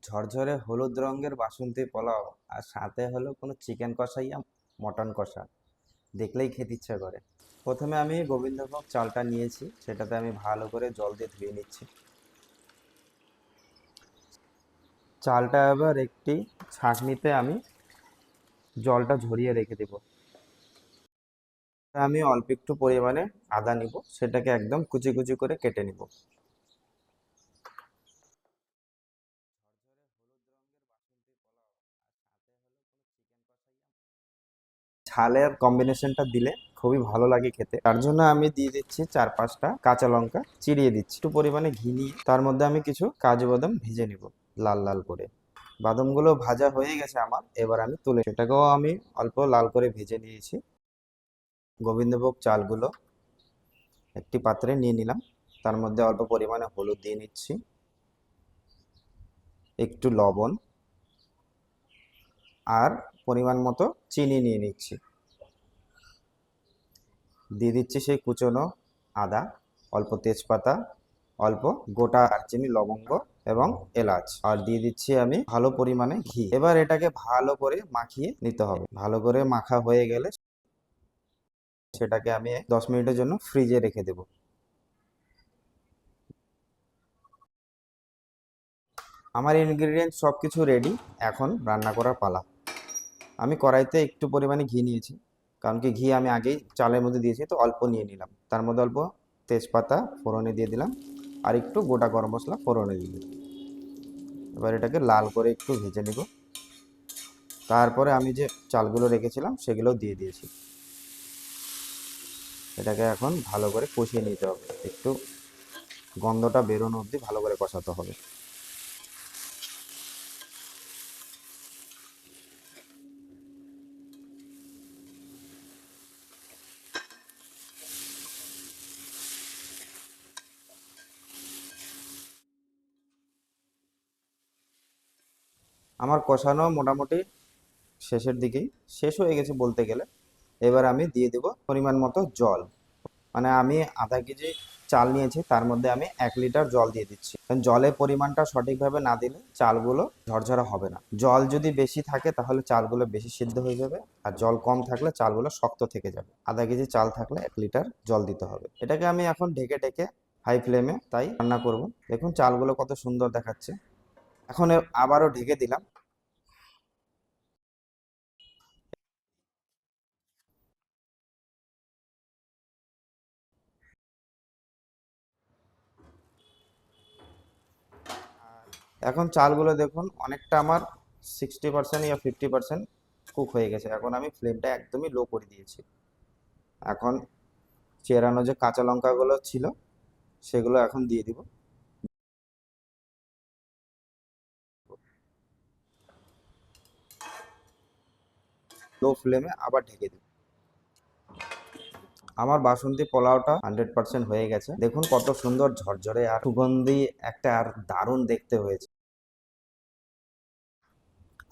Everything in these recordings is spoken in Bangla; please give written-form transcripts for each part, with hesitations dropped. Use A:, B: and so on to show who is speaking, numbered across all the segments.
A: ঝরঝরে হলুদ রঙের বাসন্তী পোলাও আর সাথে হলো কোনো চিকেন কষা ইয়া মটন কষা দেখলেই খেতে ইচ্ছা করে। প্রথমে আমি গোবিন্দভোগ চালটা নিয়েছি, সেটাতে আমি ভালো করে জল দিয়ে ধুয়ে নিচ্ছি। চালটা এবার একটি ছাঁকনিতে আমি জলটা ঝরিয়ে রেখে দেব। আমি অল্প একটু পরিমাণে আদা নিব, সেটাকে একদম কুচি কুচি করে কেটে নিব। ঝালের কম্বিনেশনটা দিলে খুবই ভালো লাগে খেতে, তার জন্য আমি দিয়ে দিচ্ছি 4-5টা কাঁচা লঙ্কা চিরিয়ে দিচ্ছি। একটু পরিমাণে ঘি নিয়ে তার মধ্যে আমি কিছু কাজু বাদাম ভেজে নিব লাল লাল করে। বাদামগুলো ভাজা হয়ে গেছে আমার, এবার আমি তুলে সেটাকেও আমি অল্প লাল করে ভেজে নিয়েছি। গোবিন্দভোগ চালগুলো একটি পাত্রে নিয়ে নিলাম, তার মধ্যে অল্প পরিমাণে হলুদ দিয়ে নিচ্ছি, একটু লবণ আর পরিমাণ মতো চিনি নিয়ে নিচ্ছি। দিয়ে দিচ্ছি সেই কুচনো আদা, অল্প তেজপাতা, অল্প গোটা দারচিনি, লবঙ্গ এবং এলাচ, আর দিয়ে দিচ্ছি আমি ভালো পরিমাণে ঘি। এবার এটাকে ভালো করে মাখিয়ে নিতে হবে। ভালো করে মাখা হয়ে গেলে সেটাকে আমি 10 মিনিটের জন্য ফ্রিজে রেখে দেব। আমার ইনগ্রিডিয়েন্ট সব কিছু রেডি, এখন রান্না করার পালা। আমি কড়াইতে একটু পরিমাণে ঘি নিয়েছি, কারণ কি ঘি আমি আগেই চালের মধ্যে দিয়েছি, তো অল্প নিয়ে নিলাম। তার মধ্যে অল্প তেজপাতা ফোড়নে দিয়ে দিলাম, আর একটু গোটা গরম মশলা ফোড়নে দিয়ে দিলাম। এবার এটাকে লাল করে একটু ভেজে নিব। তারপরে আমি যে চালগুলো রেখেছিলাম সেগুলো দিয়ে দিয়েছি। এটাকে এখন ভালো করে কষিয়ে নিতে হবে, একটু গন্ধটা বেরোনো অবধি ভালো করে কষাতে হবে। আমার কষানো মোটামুটি শেষের দিকেই, শেষ হয়ে গেছে বলতে গেলে। এবার আমি দিয়ে দেব পরিমাণ মতো জল। মানে আমি আধা কেজি চাল নিয়েছি, তার মধ্যে আমি 1 লিটার জল দিয়ে দিচ্ছি। কারণ জলের পরিমাণটা সঠিকভাবে না দিলে চালগুলো ঝরঝরা হবে না। জল যদি বেশি থাকে তাহলে চালগুলো বেশি সিদ্ধ হয়ে যাবে, আর জল কম থাকলে চালগুলো শক্ত থেকে যাবে। আধা কেজি চাল থাকলে 1 লিটার জল দিতে হবে। এটাকে আমি এখন ঢেকে ঢেকে হাই ফ্লেমে তাই রান্না করব। দেখুন চালগুলো কত সুন্দর দেখাচ্ছে। এখন আবারও ঢেকে দিলাম। এখন চালগুলো দেখুন অনেকটা আমার 60% ইয়া 50% কুক হয়ে গেছে। এখন আমি ফ্লেমটা একদমই লো করে দিয়েছি। এখন চেরানো যে কাঁচা লঙ্কাগুলো ছিল সেগুলো এখন দিয়ে দিব। লো ফ্লেমে আবার ঢেকে দিব। আমার বাসন্তী পোলাওটা 100% হয়ে গেছে। দেখুন কত সুন্দর ঝরঝরে আর সুগন্ধি একটা, আর দারুণ দেখতে হয়েছে।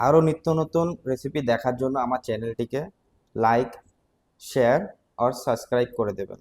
A: আরও নিত্য নতুন রেসিপি দেখার জন্য আমার চ্যানেলটিকে লাইক, শেয়ার আর সাবস্ক্রাইব করে দেবেন।